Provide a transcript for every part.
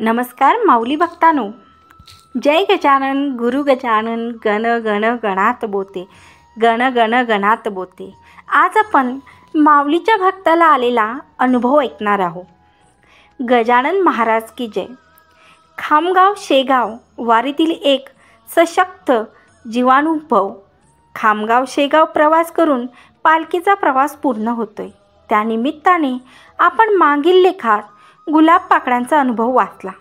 नमस्कार माऊली भक्तांनो, जय गजानन गुरु गजानन गण गण गणात बोते, गण गण गणात बोते। आज आपण माऊलीच्या भक्ताला आलेला अनुभव ऐकणार आहोत। गजानन महाराज की जय। खामगाव शेगाव वारीतील एक सशक्त जीवानुभव। खामगाव शेगाव प्रवास करून पालखीचा प्रवास पूर्ण होतोय। त्या निमित्ताने आपण मागील लेखात गुलाब पाकळ्यांचा अनुभव वाचला।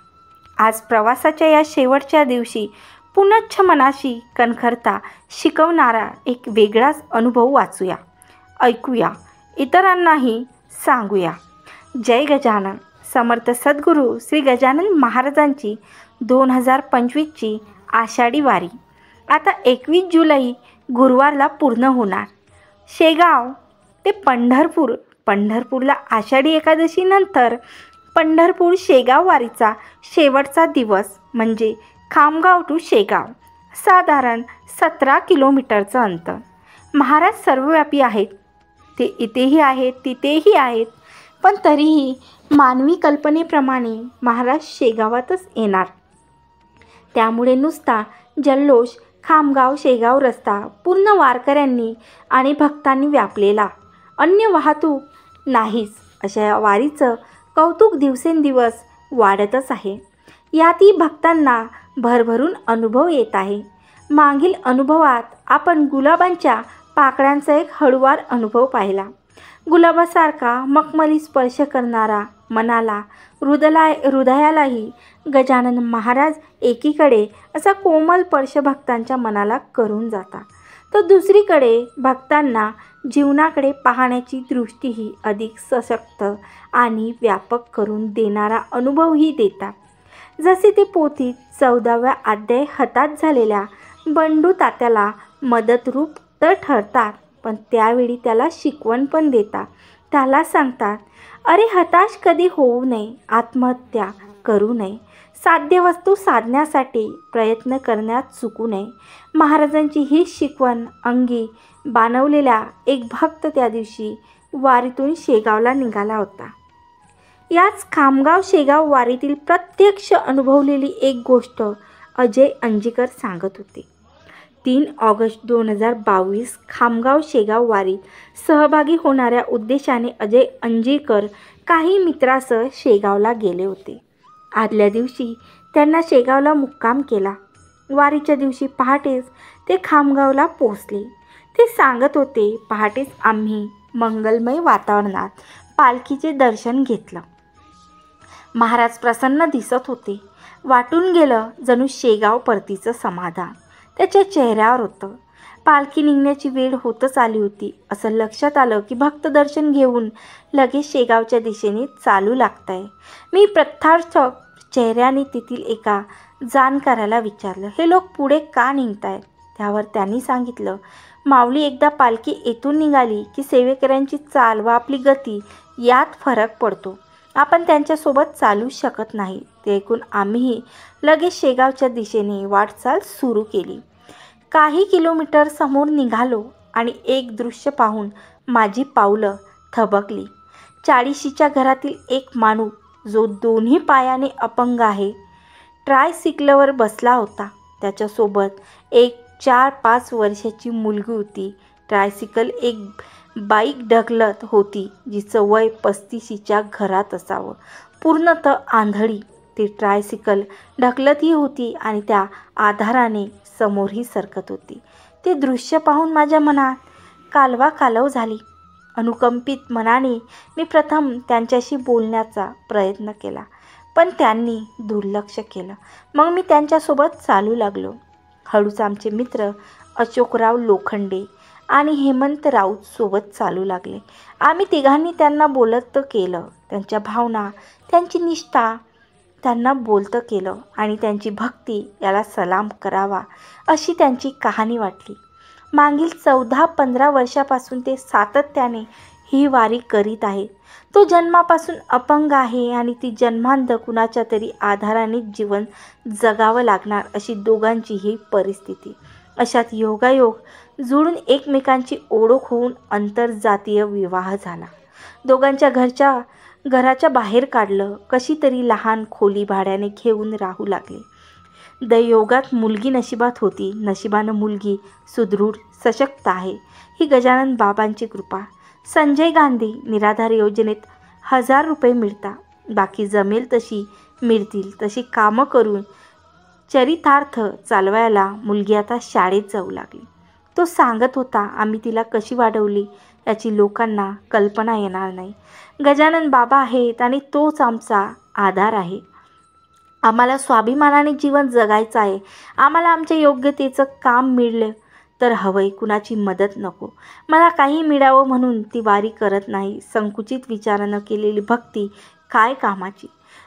आज प्रवासाच्या या शेवटच्या दिवशी पुनच्छ मनाशी कणखरता शिकवणारा एक वेगळाच अनुभव वाचूया, ऐकूया, इतरांनाही सांगूया। जय गजानन। समर्थ सद्गुरू श्री गजानन महाराजांची 2025ची आषाढी वारी आता 21 जुलै गुरुवारला पूर्ण होणार। शेगाव ते पंढरपूरला आषाढी एकादशी नंतर पंढरपूर शेगाव वारीचा शेवटचा दिवस म्हणजे खामगाव टू शेगाव, साधारण 17 किलोमीटरचं अंतर। महाराज सर्वव्यापी आहेत, ते इथेही आहेत तिथेही आहेत, पण तरीही मानवी कल्पनेप्रमाणे महाराज शेगावातच येणार। त्यामुळे नुसता जल्लोष खामगाव शेगाव रस्ता पूर्ण वारकऱ्यांनी आणि भक्तांनी व्यापलेला, अन्य वाहतूक नाहीच। अशा या वारीचं कौतुक दिवसेंदिवस वाढतच आहे। यातही भक्तांना भरभरून अनुभव येत आहे। मागील अनुभवात आपण गुलाबांच्या पाकळ्यांचा एक हळूवार अनुभव पाहिला। गुलाबासारखा मखमली स्पर्श करणारा, मनाला हृदयालाही गजानन महाराज एकीकडे असा कोमल स्पर्श भक्तांच्या मनाला करून जातात, तर दुसरीकडे भक्तांना जीवनाकडे पाहण्याची दृष्टीही अधिक सशक्त आणि व्यापक करून देणारा अनुभवही देतात। जसे ते पोथीत 14व्या अध्याय हताश झालेल्या बंडू तात्याला मदतरूप तर ठरतात, पण त्यावेळी त्याला शिकवण पण देतात। त्याला सांगतात, अरे हताश कधी होऊ नये, आत्महत्या करू नये, साध्य वस्तू साधण्यासाठी प्रयत्न करण्यात चुकू नये। महाराजांची ही शिकवण अंगी बाणवलेला एक भक्त त्या दिवशी वारीतून शेगावला निघाला होता। याच खामगाव शेगाव वारीतील प्रत्यक्ष अनुभवलेली एक गोष्ट अजय अंजीकर सांगत होते। 3 ऑगस्ट 2022 खामगाव शेगाव वारीत सहभागी होणाऱ्या उद्देशाने अजय अंजीकर काही मित्रासह शेगावला गेले होते। आदल्या दिवशी त्यांना शेगावला मुक्काम केला। वारीच्या दिवशी पहाटेच ते खामगावला पोहोचले। ते सांगत होते, पहाटेच आम्ही मंगलमय वातावरणात पालखीचे दर्शन घेतलं। महाराज प्रसन्न दिसत होते। वाटून गेलं जणू शेगाव परतीचं समाधान त्याच्या चेहऱ्यावर होतं। पालखी निघण्याची वेळ होतच आली होती असं लक्षात आलं की भक्त दर्शन घेऊन लगेच शेगावच्या दिशेने चालू लागताय। मी प्रथार्थक चेहऱ्याने तेथील एका जाणकाराला विचारलं, हे लोक पुढे का निघतायत? त्यावर त्यांनी सांगितलं, माऊली एकदा पालखी येथून निघाली की सेवेकऱ्यांची चाल व आपली गती यात फरक पडतो। आपण त्यांच्यासोबत चालू शकत नाही। ते ऐकून आम्हीही लगेच शेगावच्या दिशेने वाटचाल सुरू केली। काही किलोमीटर समोर निघालो आणि एक दृश्य पाहून माझी पावलं थबकली। 40शीच्या घरातील एक माणूस जो दोन्ही पायाने अपंग आहे, ट्रायसिकलवर बसला होता। त्याच्यासोबत एक 4-5 वर्षाची मुलगी होती। ट्रायसिकल एक बाईक ढकलत होती जिचं वय 35च्या घरात असावं। पूर्णतः आंधळी ती ट्रायसिकल ढकलतही होती आणि त्या आधाराने समोरही सरकत होती। ते दृश्य पाहून माझ्या मनात कालवाकालव झाली। अनुकंपित मनाने मी प्रथम त्यांच्याशी बोलण्याचा प्रयत्न केला, पण त्यांनी दुर्लक्ष केलं। मग मी त्यांच्यासोबत चालू लागलो। हळूच आमचे मित्र अशोकराव लोखंडे आणि हेमंत राऊत सोबत चालू लागले। आम्ही तिघांनी त्यांना बोलतं केलं, त्यांच्या भावना, त्यांची निष्ठा त्यांना बोलतं केलं आणि त्यांची भक्ती याला सलाम करावा अशी त्यांची कहाणी वाटली। मागील 14-15 वर्षापासून ते सातत्याने ही वारी करीत आहेत। तो जन्मापासून अपंग आहे आणि ती जन्मांध कुणाच्या तरी आधाराने जीवन जगावं लागणार अशी दोघांची ही परिस्थिती। अशात योगायोग जुळून एकमेकांची ओळख होऊन आंतरजातीय विवाह झाला। दोघांच्या घरच्या घराच्या बाहेर काढलं. कशी तरी लहान खोली भाड्याने घेऊन राहू लागले. दैयोगात मुलगी नशिबात होती. नशिबानं मुलगी सुदृढ सशक्त आहे. ही गजानन बाबांची कृपा. संजय गांधी निराधार योजनेत 1000 रुपये मिळतात. बाकी जमेल तशी मिळतील तशी कामं करून चरितार्थ चालवायला मुलगी आता शाळेत जाऊ लागली. तो सांगत होता, आम्ही तिला कशी वाढवली याची लोकांना कल्पना येणार नाही. गजानन बाबा आहेत आणि तोच आमचा आधार आहे. आम्हाला स्वाभिमानाने जीवन जगायचं आहे. आम्हाला आमच्या योग्यतेचं काम मिळलं तर हवंय, कुणाची मदत नको. मला काही मिळावं म्हणून ती वारी करत नाही. संकुचित विचारानं केलेली भक्ती काय कामाची.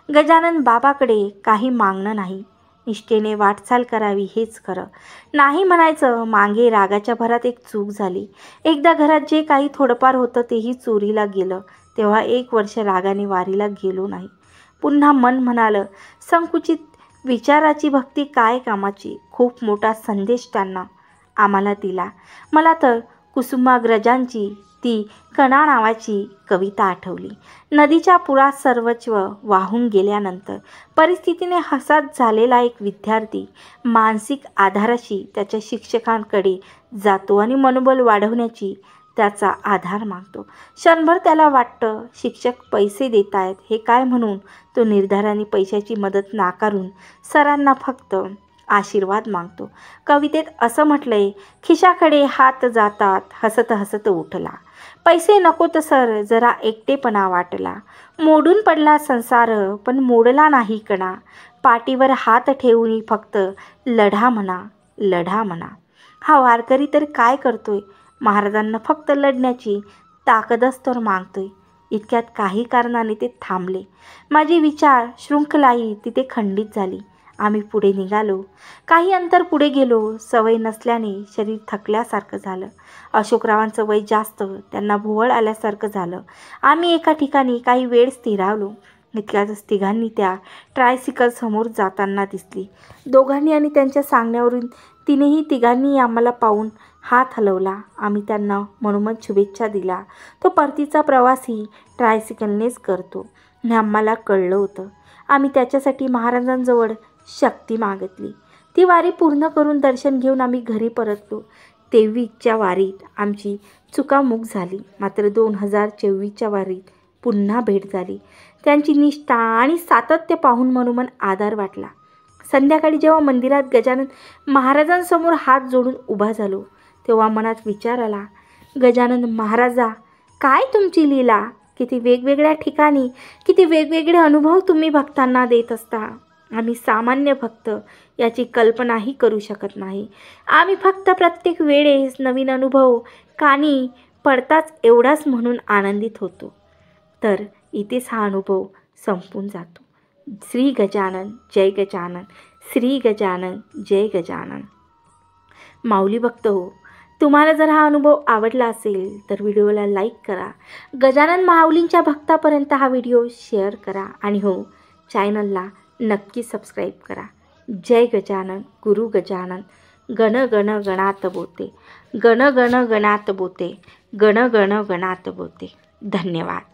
गजानन बाबाकडे काही मागणं नाही. निष्ठेने वाटचाल करावी हेच खरं. नाही म्हणायचं. मागे रागाच्या भरात एक चूक झाली. एकदा घरात जे काही थोडंफार होतं तेही चोरीला गेलं. तेव्हा 1 वर्ष रागाने वारीला गेलो नाही. पुन्हा मन म्हणालं, संकुचित विचाराची भक्ती काय कामाची. खूप मोठा संदेश त्यांना आम्हाला दिला. मला तर कुसुमाग्रजांची ती कणा नावाची कविता आठवली. नदीच्या पुरात सर्वस्व वाहून गेल्यानंतर परिस्थितीने हसात झालेला एक विद्यार्थी मानसिक आधाराशी त्याच्या शिक्षकांकडे जातो आणि मनोबल वाढवण्याची त्याचा आधार मागतो. क्षणभर त्याला वाटतं शिक्षक पैसे देत आहेत हे काय म्हणून तो निर्धाराने पैशाची मदत नाकारून सरांना फक्त आशीर्वाद मागतो. कवितेत असं म्हटलंय, खिशाकडे हात जातात हसत हसत उठला. पैसे नकोत सर, जरा एकटेपणा वाटला. मोडून पडला संसार पण मोडला नाही कणा. पाठीवर हात ठेवून फक्त लढा म्हणा, लढा म्हणा. हा वारकरी तर काय करतोय. महाराजांना फक्त लढण्याची ताकदच तर मागतोय. इतक्यात काही कारणाने ते थांबले. माझी विचार शृंखलाही तिथे खंडित झाली. आम्ही पुढे निघालो. काही अंतर पुढे गेलो. सवय नसल्याने शरीर थकल्यासारखं झालं. अशोकरावांचं वय जास्त, त्यांना भोवळ आल्यासारखं झालं. आम्ही एका ठिकाणी काही वेळ स्थिरावलो. इतक्यातच तिघांनी त्या ट्रायसिकल समोर जाताना दिसली. दोघांनी आणि त्यांच्या सांगण्यावरून तिनेही तिघांनी आम्हाला पाहून हात हलवला. आम्ही त्यांना मनोमन शुभेच्छा दिला. तो परतीचा प्रवासही ट्रायसिकलनेच करतो हे आम्हाला कळलं होतं. आम्ही त्याच्यासाठी महाराजांजवळ शक्ती मागितली. ती वारी पूर्ण करून दर्शन घेऊन आम्ही घरी परतलो. 23च्या वारीत आमची चुकामुक झाली. मात्र 2024च्या वारीत पुन्हा भेट झाली. त्यांची निष्ठा आणि सातत्य पाहून मनोमन आधार वाटला. संध्याकाळी जेव्हा मंदिरात गजानन महाराजांसमोर हात जोडून उभा झालो तेव्हा मनात विचार आला, गजानन महाराजा, काय तुमची लीला. किती वेगवेगळ्या ठिकाणी किती वेगवेगळे अनुभव तुम्ही भक्तांना देत असता. आम्ही सामान्य भक्त याची कल्पनाही करू शकत नाही. आम्ही फक्त प्रत्येक वेळेस नवीन अनुभव कानी पडताच एवढाच म्हणून आनंदित होतो. तर इथेच हा अनुभव संपून जातो. श्री गजानन जय गजानन, श्री गजानन जय गजानन. माऊली भक्त हो, तुम्हाला जर हा अनुभव आवडला असेल तर व्हिडिओला लाईक करा. गजानन माऊलींच्या भक्तापर्यंत हा व्हिडिओ शेअर करा आणि हो, चॅनलला नक्की सबस्क्राईब करा. जय गजानन, गुरु गजानन. गण गण गणात बोते, गण गण गणात बोते, गण गण गणात बोते. धन्यवाद.